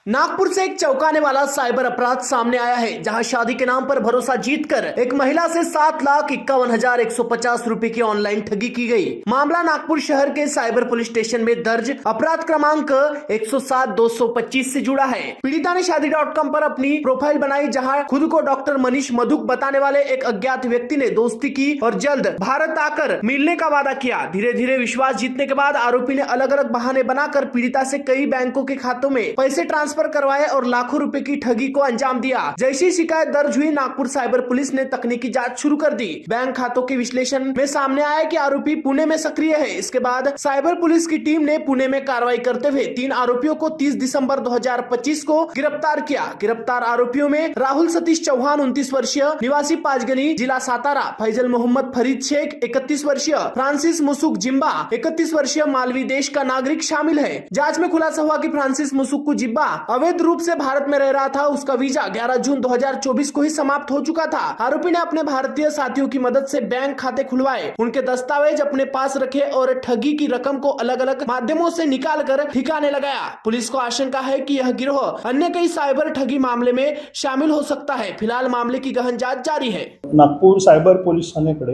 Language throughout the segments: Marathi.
नागपुर से एक चौंकाने वाला साइबर अपराध सामने आया है, जहां शादी के नाम पर भरोसा जीतकर एक महिला से 7,51,150 रुपए की ऑनलाइन ठगी की गई। मामला नागपुर शहर के साइबर पुलिस स्टेशन में दर्ज अपराध क्रमांक 107-225 से जुड़ा है। पीड़िता ने शादी.com पर अपनी प्रोफाइल बनाई, जहां खुद को डॉक्टर मनीष मधुक बताने वाले एक अज्ञात व्यक्ति ने दोस्ती की और जल्द भारत आकर मिलने का वादा किया। धीरे धीरे विश्वास जीतने के बाद आरोपी ने अलग अलग बहाने बनाकर पीड़िता से कई बैंकों के खातों में पैसे ट्रांसफर करवाए और लाखों रुपए की ठगी को अंजाम दिया। जैसी शिकायत दर्ज हुई, नागपुर साइबर पुलिस ने तकनीकी जांच शुरू कर दी। बैंक खातों के विश्लेषण में सामने आया कि आरोपी पुणे में सक्रिय है। इसके बाद साइबर पुलिस की टीम ने पुणे में कार्रवाई करते हुए 3 आरोपियों को 30 दिसंबर 2025 को गिरफ्तार किया। गिरफ्तार आरोपियों में राहुल सतीश चौहान 29 वर्षीय निवासी पांचगनी जिला सातारा, फैजल मोहम्मद फरीद शेख 31 वर्षीय, फ्रांसिस मुसुक जिम्बा 31 वर्षीय मालवी देश का नागरिक शामिल है। जांच में खुलासा हुआ कि फ्रांसिस मुसुक को जिम्बा अवैध रूप से भारत में रह रहा था। उसका वीजा 11 जून 2024 को ही समाप्त हो चुका था। आरोपी ने अपने भारतीय साथियों की मदद से बैंक खाते खुलवाए, उनके दस्तावेज अपने पास रखे और ठगी की रकम को अलग अलग माध्यमों से निकालकर ठिकाने लगाया। पुलिस को आशंका है कि यह गिरोह अन्य कई साइबर ठगी मामले में शामिल हो सकता है। फिलहाल मामले की गहन जांच जारी है। नागपूर सायबर पोलीस ठाण्याकडे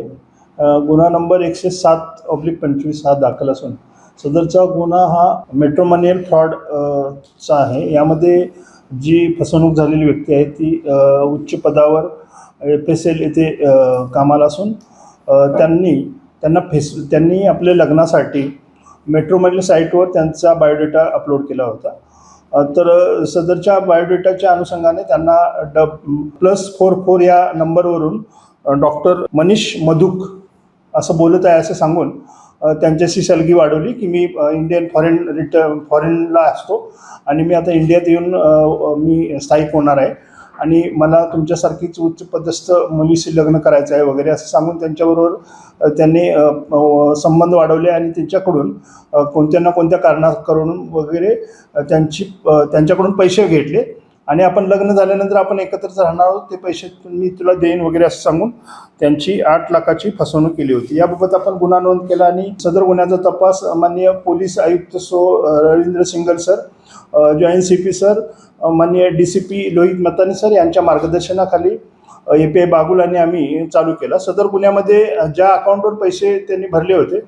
गुन्हा नंबर 107/25 हा दाखल असून सदरचा गुन्हा हा मेट्रो मनी फ्रॉड चा आहे। यामध्ये जी फसवणूक झालेली व्यक्ती आहे ती उच्च पदावर FSL येथे कामाला असून त्यांनी आपल्या लग्नासाठी मेट्रो मनी साईटवर त्यांचा बायोडेटा अपलोड केला होता। तर सदरच्या बायोडेटाच्या अनुषंगाने त्यांना +44 या नंबरवरून डॉक्टर मनीष मधुक असं बोलत आहे असं सांगून त्यांच्याशी सलगी वाढवली की मी इंडियन फॉरेनला असतो आणि मी आता इंडियात येऊन मी स्थायिक होणार आहे आणि मला तुमच्यासारखीच उच्च पदस्थ मुलीशी लग्न करायचं आहे वगैरे असं सांगून त्यांच्याबरोबर त्यांनी संबंध वाढवले आणि त्यांच्याकडून कोणत्या ना कोणत्या कारणाकरून वगैरे त्यांच्याकडून पैसे घेतले आणि आपण लग्न झाल्यानंतर आपण एकत्रच राहणार आहोत, ते पैसे मी तुला देईन वगैरे असं सांगून त्यांची 8 लाखाची फसवणूक केली होती। याबाबत आपण गुन्हा नोंद केला आणि सदर गुन्ह्याचा तपास माननीय पोलीस आयुक्त Ravindra single sir, joint CP sir, माननीय DCP लोहित मतानी सर यांच्या मार्गदर्शनाखाली API बागुल आणि आम्ही चालू केला। सदर गुन्ह्यामध्ये ज्या अकाउंटवर पैसे त्यांनी भरले होते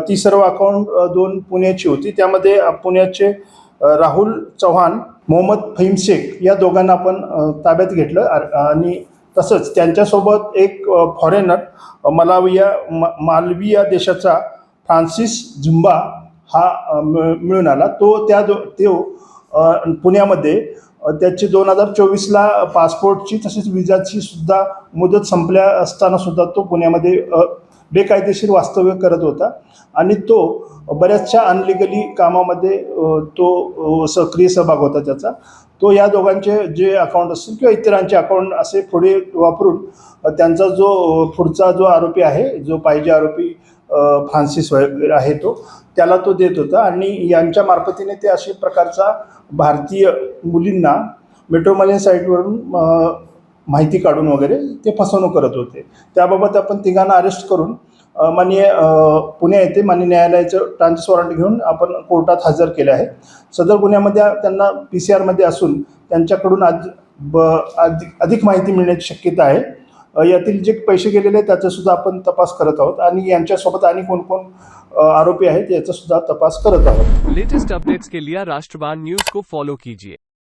ती सर्व अकाउंट 2 पुण्याची होती। त्यामध्ये पुण्याचे राहुल चौहान, मोहम्मद फहीम शेख या दोघांना आपण ताब्यात घेतलं आणि तसंच त्यांच्यासोबत एक फॉरेनर मालवी या देशाचा फ्रान्सिस झुंबा हा मिळून आला। तो पुण्यामध्ये त्याची 2024ला पासपोर्टची तसेच विजाची सुद्धा मुदत संपल्या असताना सुद्धा तो पुण्यामध्ये बेकायदेशीर वास्तव्य करत होता आणि तो बऱ्याचशा अनलिगली कामामध्ये तो सक्रिय सहभाग होता त्याचा। तो या दोघांचे जे अकाउंट असतील किंवा इतरांचे अकाउंट असे पुढे वापरून त्यांचा जो पुढचा जो आरोपी आहे, जो पाहिजे आरोपी फ्रान्सिस वगैरे आहे, त्याला तो देत होता आणि यांच्या मार्फतीने ते अशा प्रकारचा भारतीय मुलींना मेट्रो मनी साईटवरून माहिती काढून वगैरे ते फसवणूक करत होते। त्याबाबत आपण तिघांना अरेस्ट करून माननीय पुणे येथे माननीय न्यायालयाचं ट्रान्झिट वॉरंट घेऊन आपण कोर्टात हजर केले आहे। सदर गुन्ह्यामध्ये त्यांना PCR मध्ये असून त्यांच्याकडून अधिक माहिती मिळण्याची शक्यता आहे। यातील जे पैसे गेलेले आहेत त्याचा सुद्धा आपण तपास करत आहोत आणि यांच्यासोबत आणि कोण आरोपी आहेत याचा सुद्धा तपास करत आहोत। लेटेस्ट अपडेट्स के लिए राष्ट्रवान न्यूज को फॉलो कीजिए।